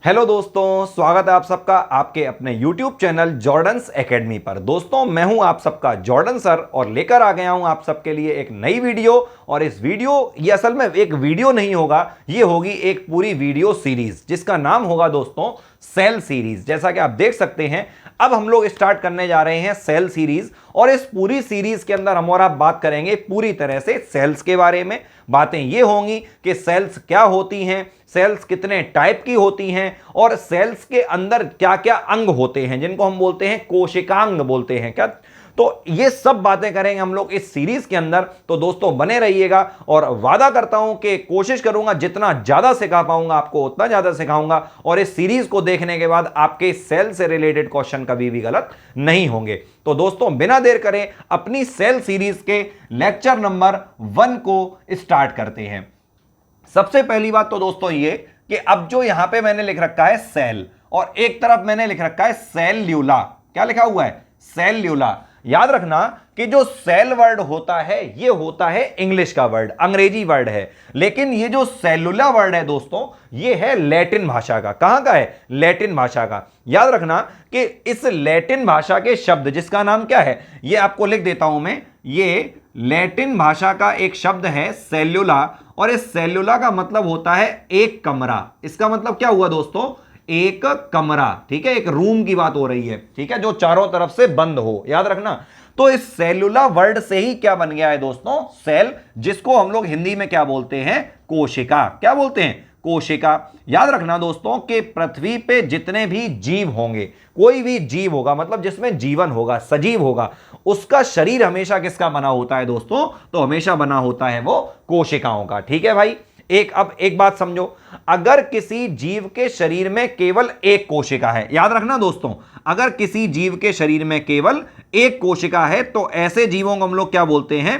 Hello दोस्तों, स्वागत है आप सबका आपके अपने YouTube चैनल जॉर्डन्स एकेडमी पर। दोस्तों, मैं हूं आप सबका जॉर्डन सर और लेकर आ गया हूं आप सबके लिए एक नई वीडियो। और इस वीडियो ये असल में एक वीडियो नहीं होगा, ये होगी एक पूरी वीडियो सीरीज जिसका नाम होगा दोस्तों सेल सीरीज। जैसा कि आप देख सकते हैं, अब हम लोग स्टार्ट करने जा रहे हैं सेल सीरीज। और इस पूरी सीरीज के अंदर हम और आप बात करेंगे पूरी तरह से सेल्स के बारे में। बातें ये होंगी कि सेल्स क्या होती हैं, सेल्स कितने टाइप की होती हैं और सेल्स के अंदर क्या क्या अंग होते हैं जिनको हम बोलते हैं कोशिकांग बोलते हैं क्या। तो ये सब बातें करेंगे हम लोग इस सीरीज के अंदर। तो दोस्तों बने रहिएगा और वादा करता हूं कि कोशिश करूंगा जितना ज्यादा सिखा पाऊंगा आपको उतना ज्यादा सिखाऊंगा। और इस सीरीज को देखने के बाद आपके सेल से रिलेटेड क्वेश्चन कभी भी गलत नहीं होंगे। तो दोस्तों बिना देर करे अपनी सेल सीरीज के लेक्चर नंबर 1 को स्टार्ट करते हैं। सबसे पहली बात तो दोस्तों ये कि अब जो यहां पे मैंने लिख रखा है सेल और एक तरफ मैंने लिख रखा है सेल्यूला। क्या लिखा हुआ है? सेल्यूला। याद रखना कि जो सेल वर्ड होता है ये होता है इंग्लिश का वर्ड, अंग्रेजी वर्ड है। लेकिन ये जो सेलुला वर्ड है दोस्तों ये है लैटिन भाषा का। कहां का है? लैटिन भाषा का। याद रखना कि इस लैटिन भाषा के शब्द जिसका नाम क्या है ये आपको लिख देता हूं मैं। ये लैटिन भाषा का एक शब्द है सेल्युला और इस सेल्युला का मतलब होता है एक कमरा। इसका मतलब क्या हुआ दोस्तों? एक कमरा। ठीक है, एक रूम की बात हो रही है। ठीक है, जो चारों तरफ से बंद हो। याद रखना। तो इस सेल्युला वर्ड से ही क्या बन गया है दोस्तों? सेल, जिसको हम लोग हिंदी में क्या बोलते हैं? कोशिका। क्या बोलते हैं? कोशिका। याद रखना दोस्तों कि पृथ्वी पे जितने भी जीव होंगे, कोई भी जीव होगा मतलब जिसमें जीवन होगा, सजीव होगा, उसका शरीर हमेशा किसका बना होता है दोस्तों? तो हमेशा बना होता है वो कोशिकाओं का। ठीक है भाई। अब एक बात समझो, अगर किसी जीव के शरीर में केवल एक कोशिका है, याद रखना दोस्तों, अगर किसी जीव के शरीर में केवल एक कोशिका है तो ऐसे जीवों को हम लोग क्या बोलते हैं?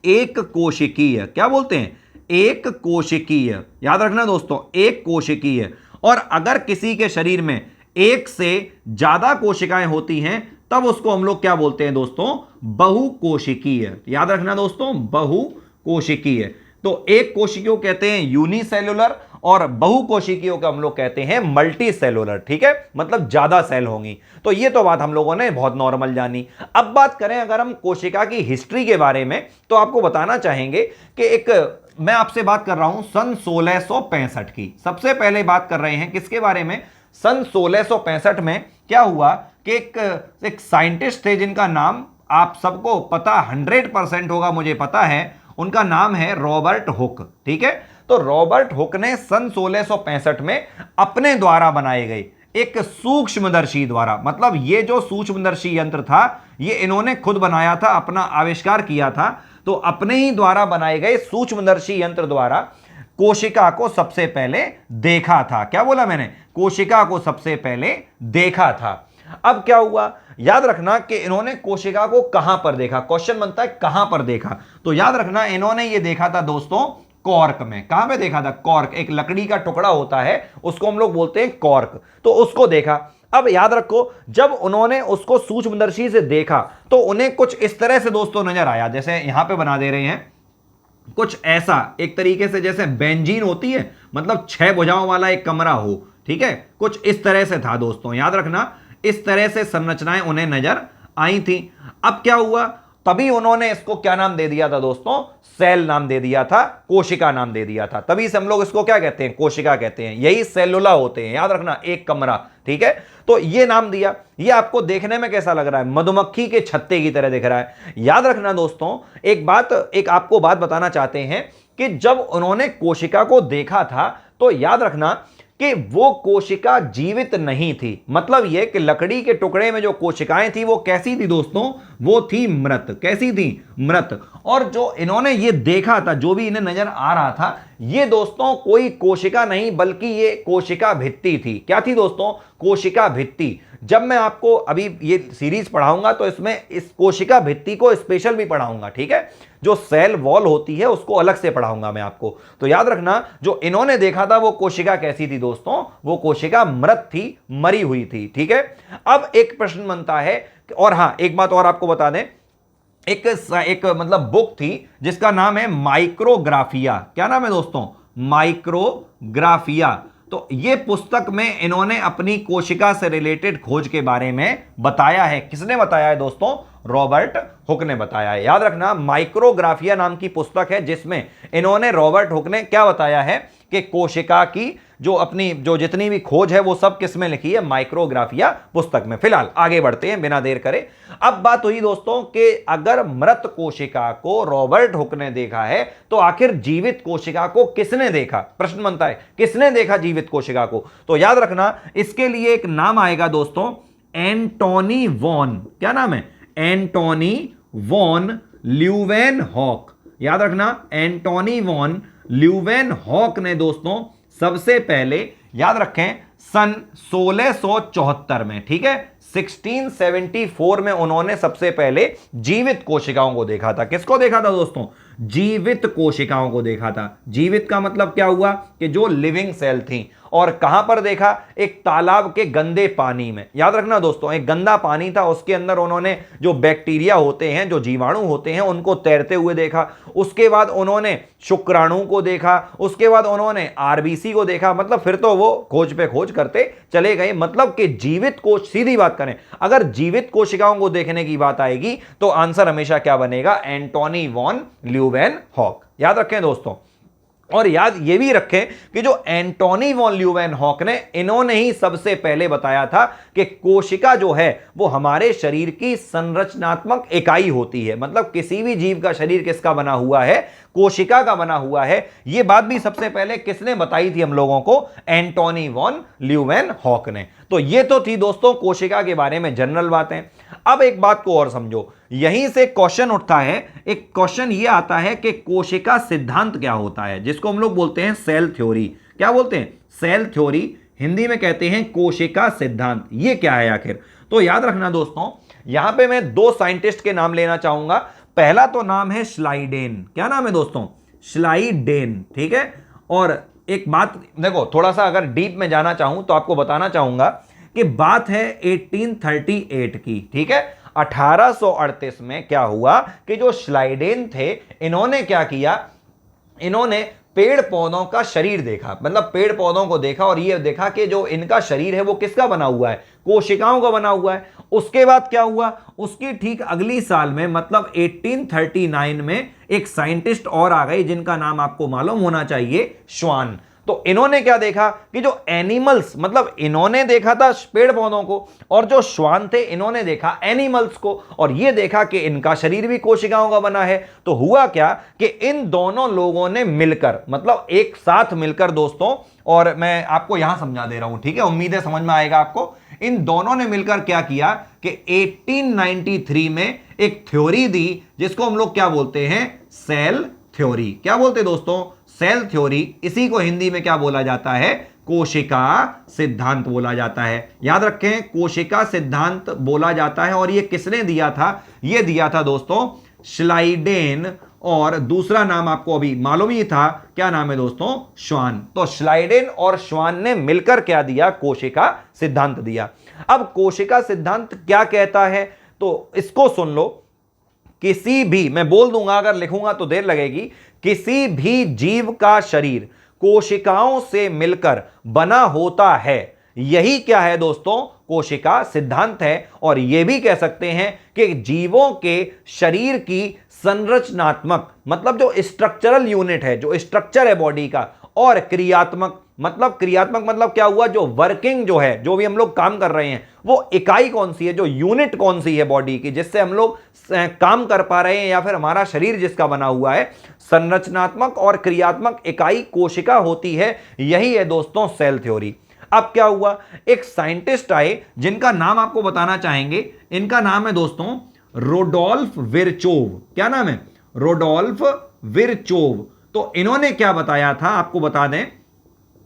एक कोशिकीय। क्या बोलते हैं? एक कोशिकीय। याद रखना दोस्तों, एक कोशिकीय। और अगर किसी के शरीर में एक से ज्यादा कोशिकाएं होती हैं तब उसको हम लोग क्या बोलते हैं दोस्तों? बहुकोशिकीय। याद रखना दोस्तों, बहुकोशिकीय। तो एक कोशिकीय कहते हैं यूनिसेलुलर और बहुकोशिकीयों को हम लोग कहते हैं मल्टी सेलुलर। ठीक है, मतलब ज्यादा सेल होंगी। तो ये तो बात हम लोगों ने बहुत नॉर्मल जानी। अब बात करें अगर हम कोशिका की हिस्ट्री के बारे में तो आपको बताना चाहेंगे कि मैं आपसे बात कर रहा हूं सन 1665 की। सबसे पहले बात कर रहे हैं किसके बारे में? सन 1665 में क्या हुआ कि एक साइंटिस्ट थे जिनका नाम आप सबको पता 100% होगा, मुझे पता है। उनका नाम है रॉबर्ट हुक। ठीक है, तो रॉबर्ट हुक ने सन 1665 में अपने द्वारा बनाए गए एक सूक्ष्मदर्शी द्वारा, मतलब ये जो सूक्ष्मदर्शी यंत्र था ये इन्होंने खुद बनाया था, अपना आविष्कार किया था। तो अपने ही द्वारा बनाए गए सूक्ष्मदर्शी यंत्र द्वारा कोशिका को सबसे पहले देखा था। क्या बोला मैंने? कोशिका को सबसे पहले देखा था। अब क्या हुआ? याद रखना कि इन्होंने कोशिका को कहां पर देखा। क्वेश्चन बनता है कहां पर देखा। तो याद रखना इन्होंने ये देखा था दोस्तों कॉर्क में। कहां पे देखा था? कॉर्क। एक लकड़ी का टुकड़ा होता है उसको हम लोग बोलते हैं कॉर्क। तो उसको देखा। अब याद रखो जब उन्होंने उसको सूक्ष्मदर्शी से देखा तो उन्हें कुछ इस तरह से दोस्तों नजर आया, जैसे यहां पे बना दे रहे हैं कुछ ऐसा, एक तरीके से जैसे बेंजीन होती है, मतलब 6 भुजाओं वाला एक कमरा हो। ठीक है, कुछ इस तरह से था दोस्तों। याद रखना इस तरह से संरचनाएं उन्हें नजर आई थी। अब क्या हुआ? तभी उन्होंने इसको क्या नाम दे दिया था दोस्तों? सेल नाम दे दिया था, कोशिका नाम दे दिया था। तभी से हम लोग इसको क्या कहते हैं? कोशिका कहते हैं। यही सेलुला होते हैं। याद रखना, एक कमरा। ठीक है, तो ये नाम दिया। ये आपको देखने में कैसा लग रहा है? मधुमक्खी के छत्ते की तरह दिख रहा है। याद रखना दोस्तों एक आपको बात बताना चाहते हैं कि जब उन्होंने कोशिका को देखा था तो याद रखना कि वो कोशिका जीवित नहीं थी। मतलब यह कि लकड़ी के टुकड़े में जो कोशिकाएं थी वो कैसी थी दोस्तों? वो थी मृत। कैसी थी? मृत। और जो इन्होंने ये देखा था, जो भी इन्हें नजर आ रहा था, ये दोस्तों कोई कोशिका नहीं बल्कि ये कोशिका भित्ति थी। क्या थी दोस्तों? कोशिका भित्ति। जब मैं आपको अभी ये सीरीज पढ़ाऊंगा तो इसमें इस कोशिका भित्ति को स्पेशल भी पढ़ाऊंगा। ठीक है, जो सेल वॉल होती है उसको अलग से पढ़ाऊंगा मैं आपको। तो याद रखना जो इन्होंने देखा था वो कोशिका कैसी थी दोस्तों? वो कोशिका मृत थी, मरी हुई थी। ठीक है, अब एक प्रश्न बनता है, और हां एक बात और आपको बता दें, एक मतलब बुक थी जिसका नाम है माइक्रोग्राफिया। क्या नाम है दोस्तों? माइक्रोग्राफिया। तो ये पुस्तक में इन्होंने अपनी कोशिका से रिलेटेड खोज के बारे में बताया है। किसने बताया है दोस्तों? रॉबर्ट हुक ने बताया है। याद रखना, माइक्रोग्राफिया नाम की पुस्तक है जिसमें इन्होंने, रॉबर्ट हुक ने क्या बताया है कि कोशिका की जो जितनी भी खोज है वो सब किस में लिखी है? माइक्रोग्राफिया पुस्तक में। फिलहाल आगे बढ़ते हैं बिना देर करे। अब बात हुई दोस्तों कि अगर मृत कोशिका को रॉबर्ट हुक ने देखा है तो आखिर जीवित कोशिका को किसने देखा? प्रश्न बनता है, किसने देखा जीवित कोशिका को? तो याद रखना, इसके लिए एक नाम आएगा दोस्तों, एंटोनी वॉन। क्या नाम है? Antony von Leeuwenhoek. याद रखना, एंटोनी वॉन ल्यूवेनहॉक ने दोस्तों सबसे पहले, याद रखें, सन 1674 में, ठीक है, 1674 में उन्होंने सबसे पहले जीवित कोशिकाओं को देखा था। किसको देखा था दोस्तों? जीवित कोशिकाओं को देखा था। जीवित का मतलब क्या हुआ? कि जो लिविंग सेल थी। और कहां पर देखा? एक तालाब के गंदे पानी में। याद रखना दोस्तों, एक गंदा पानी था, उसके अंदर उन्होंने जो बैक्टीरिया होते हैं, जो जीवाणु होते हैं, उनको तैरते हुए देखा। उसके बाद उन्होंने शुक्राणु को देखा, उसके बाद उन्होंने आरबीसी को देखा। मतलब फिर तो वो खोज पे खोज करते चले गए। मतलब कि जीवित कोश, सीधी बात करें, अगर जीवित कोशिकाओं को देखने की बात आएगी तो आंसर हमेशा क्या बनेगा? Antony von Leeuwenhoek. याद रखें दोस्तों, और याद ये भी रखें कि जो एंटोनी वॉन ल्यूवेनहॉक ने, इन्होंने ही सबसे पहले बताया था कि कोशिका जो है वो हमारे शरीर की संरचनात्मक इकाई होती है। मतलब किसी भी जीव का शरीर किसका बना हुआ है? कोशिका का बना हुआ है। यह बात भी सबसे पहले किसने बताई थी हम लोगों को? एंटोनी वॉन ल्यूवेनहॉक ने। तो ये तो थी दोस्तों कोशिका के बारे में जनरल बातें। अब एक बात को और समझो, यहीं से क्वेश्चन उठता है, एक क्वेश्चन ये आता है कि कोशिका सिद्धांत क्या होता है, जिसको हम लोग बोलते हैं सेल थ्योरी। क्या बोलते हैं? Cell theory. हिंदी में कहते हैं कोशिका सिद्धांत। ये क्या है आखिर? तो याद रखना दोस्तों, यहां पे मैं दो साइंटिस्ट के नाम लेना चाहूंगा। पहला तो नाम है श्लाइडेन। क्या नाम है दोस्तों? श्लाइडेन, ठीक है। और एक बात देखो, थोड़ा सा अगर डीप में जाना चाहूं तो आपको बताना चाहूंगा कि बात है 1838 की, ठीक है। 1838 में क्या हुआ कि जो श्लाइडेन थे, इन्होंने क्या किया? इन्होंने पेड़ पौधों का शरीर देखा। मतलब पेड़ पौधों को देखा और ये देखा कि जो इनका शरीर है वो किसका बना हुआ है? कोशिकाओं का बना हुआ है। उसके बाद क्या हुआ? उसकी ठीक अगली साल में, मतलब 1839 में, एक साइंटिस्ट और आ गए जिनका नाम आपको मालूम होना चाहिए, श्वान। तो इन्होंने क्या देखा कि जो एनिमल्स, मतलब इन्होंने देखा था पेड़ पौधों को, और जो श्वान थे इन्होंने देखा एनिमल्स को, और ये देखा कि इनका शरीर भी कोशिकाओं का बना है। तो हुआ क्या कि इन दोनों लोगों ने मिलकर, मतलब एक साथ मिलकर दोस्तों, और मैं आपको यहां समझा दे रहा हूं, ठीक है, उम्मीद है समझ में आएगा आपको। इन दोनों ने मिलकर क्या किया कि 1893 में एक थ्योरी दी जिसको हम लोग क्या बोलते हैं? Cell theory. क्या बोलते दोस्तों? Cell theory. इसी को हिंदी में क्या बोला जाता है? कोशिका सिद्धांत बोला जाता है। याद रखें, कोशिका सिद्धांत बोला जाता है। और ये किसने दिया था? ये दिया था दोस्तों श्लाइडेन, और दूसरा नाम आपको अभी मालूम ही था, क्या नाम है दोस्तों? श्वान। तो श्लाइडेन और श्वान ने मिलकर क्या दिया? कोशिका सिद्धांत दिया। अब कोशिका सिद्धांत क्या कहता है तो इसको सुन लो। किसी भी, मैं बोल दूंगा, अगर लिखूंगा तो देर लगेगी, किसी भी जीव का शरीर कोशिकाओं से मिलकर बना होता है। यही क्या है दोस्तों? कोशिका सिद्धांत है। और यह भी कह सकते हैं कि जीवों के शरीर की संरचनात्मक, मतलब जो स्ट्रक्चरल यूनिट है, जो स्ट्रक्चर है बॉडी का, और क्रियात्मक, मतलब क्या हुआ? जो वर्किंग जो है, जो भी हम लोग काम कर रहे हैं, वो इकाई कौन सी है, जो यूनिट कौन सी है बॉडी की, जिससे हम लोग काम कर पा रहे हैं, या फिर हमारा शरीर जिसका बना हुआ है, संरचनात्मक और क्रियात्मक इकाई कोशिका होती है। यही है दोस्तों सेल थ्योरी। अब क्या हुआ? एक साइंटिस्ट आए जिनका नाम आपको बताना चाहेंगे। इनका नाम है दोस्तों रोडोल्फ विरचोव। क्या नाम है? रोडोल्फ विरचोव। तो इन्होंने क्या बताया था आपको बता दें,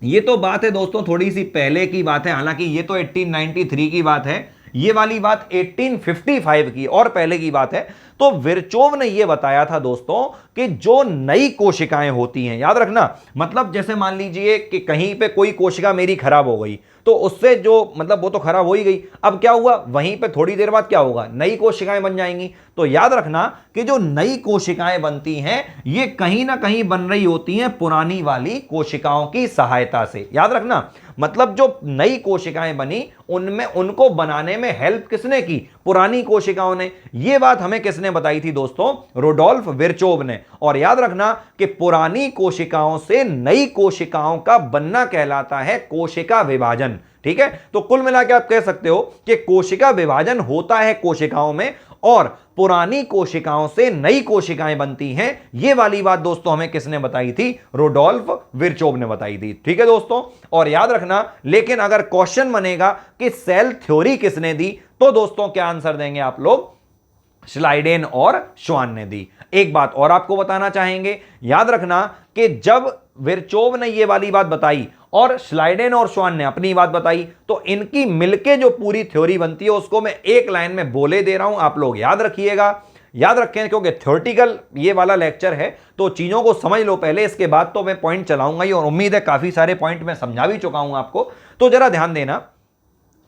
ये तो बात है दोस्तों थोड़ी सी पहले की बात है, हालांकि ये तो 1893 की बात है, ये वाली बात 1855 की और पहले की बात है। तो विरचोव ने यह बताया था दोस्तों कि जो नई कोशिकाएं होती हैं, याद रखना, मतलब जैसे मान लीजिए कि कहीं पे कोई कोशिका मेरी खराब हो गई, तो उससे जो मतलब वो तो खराब हो ही गई, अब क्या हुआ, वहीं पे थोड़ी देर बाद क्या होगा, नई कोशिकाएं बन जाएंगी। तो याद रखना कि जो नई कोशिकाएं बनती हैं ये कहीं ना कहीं बन रही होती हैं पुरानी वाली कोशिकाओं की सहायता से। याद रखना, मतलब जो नई कोशिकाएं बनी उनमें उनको बनाने में हेल्प किसने की, पुरानी कोशिकाओं ने। यह बात हमें किसने बताई थी दोस्तों, रुडोल्फ विरचोव ने। और याद रखना कि पुरानी कोशिकाओं से नई कोशिकाओं का बनना कहलाता है कोशिका विभाजन। ठीक है, तो कुल मिला के आप कह सकते हो कि कोशिका विभाजन होता है कोशिकाओं में और पुरानी कोशिकाओं से नई कोशिकाएं बनती हैं। यह वाली बात दोस्तों हमें किसने बताई थी, रुडोल्फ विरचोव ने बताई थी। ठीक है दोस्तों, और याद रखना, लेकिन अगर क्वेश्चन बनेगा कि सेल थ्योरी किसने दी, तो दोस्तों क्या आंसर देंगे आप लोग, श्लाइडेन और श्वान ने दी। एक बात और आपको बताना चाहेंगे, याद रखना कि जब विरचोव ने यह वाली बात बताई और श्लाइडेन और श्वान ने अपनी बात बताई, तो इनकी मिलके जो पूरी थ्योरी बनती है उसको मैं एक लाइन में बोले दे रहा हूं, आप लोग याद रखिएगा, याद रखें, क्योंकि थ्योरेटिकल ये वाला लेक्चर है तो चीजों को समझ लो पहले, इसके बाद तो मैं पॉइंट चलाऊंगा ही, और उम्मीद है काफी सारे पॉइंट मैं समझा भी चुका हूं आपको। तो जरा ध्यान देना,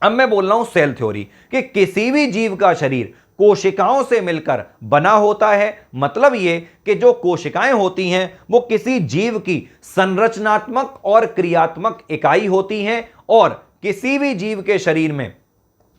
अब मैं बोल रहा हूं सेल थ्योरी कि किसी भी जीव का शरीर कोशिकाओं से मिलकर बना होता है। मतलब ये कि जो कोशिकाएं होती हैं वो किसी जीव की संरचनात्मक और क्रियात्मक इकाई होती हैं, और किसी भी जीव के शरीर में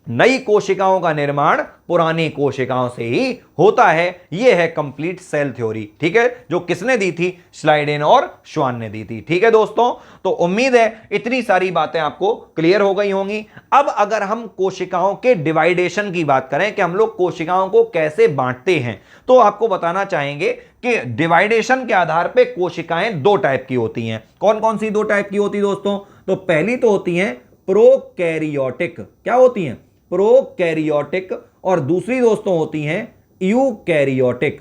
नई कोशिकाओं का निर्माण पुरानी कोशिकाओं से ही होता है। यह है कंप्लीट सेल थ्योरी। ठीक है, जो किसने दी थी, श्लाइडेन और श्वान ने दी थी। ठीक है दोस्तों, तो उम्मीद है इतनी सारी बातें आपको क्लियर हो गई होंगी। अब अगर हम कोशिकाओं के डिवाइडेशन की बात करें कि हम लोग कोशिकाओं को कैसे बांटते हैं, तो आपको बताना चाहेंगे कि डिवाइडेशन के आधार पर कोशिकाएं दो टाइप की होती हैं। कौन कौन सी दो टाइप की होती दोस्तों, तो पहली तो होती हैं प्रोकैरियोटिक, क्या होती हैं, प्रोकैरियोटिक, और दूसरी दोस्तों होती हैं यूकैरियोटिक।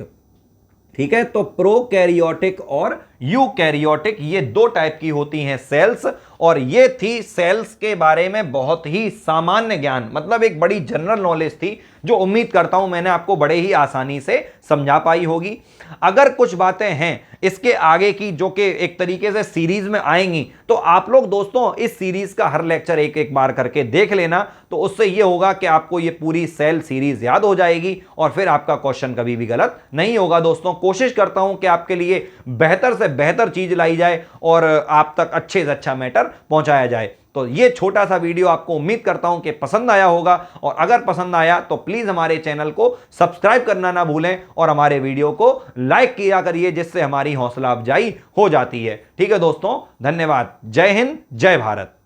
ठीक है, तो प्रोकैरियोटिक और यूकैरियोटिक ये दो टाइप की होती हैं सेल्स, और ये थी सेल्स के बारे में बहुत ही सामान्य ज्ञान, मतलब एक बड़ी जनरल नॉलेज थी जो उम्मीद करता हूं मैंने आपको बड़े ही आसानी से समझा पाई होगी। अगर कुछ बातें हैं इसके आगे की जो कि एक तरीके से सीरीज में आएंगी, तो आप लोग दोस्तों इस सीरीज का हर लेक्चर एक एक बार करके देख लेना, तो उससे यह होगा कि आपको ये पूरी सेल सीरीज याद हो जाएगी और फिर आपका क्वेश्चन कभी भी गलत नहीं होगा। दोस्तों कोशिश करता हूं कि आपके लिए बेहतर से बेहतर चीज लाई जाए और आप तक अच्छे से अच्छा मैटर पहुंचाया जाए। तो ये छोटा सा वीडियो आपको उम्मीद करता हूं कि पसंद आया होगा, और अगर पसंद आया तो प्लीज हमारे चैनल को सब्सक्राइब करना ना भूलें और हमारे वीडियो को लाइक किया करिए, जिससे हमारी हौसला अफजाई हो जाती है। ठीक है दोस्तों, धन्यवाद। जय हिंद, जय भारत।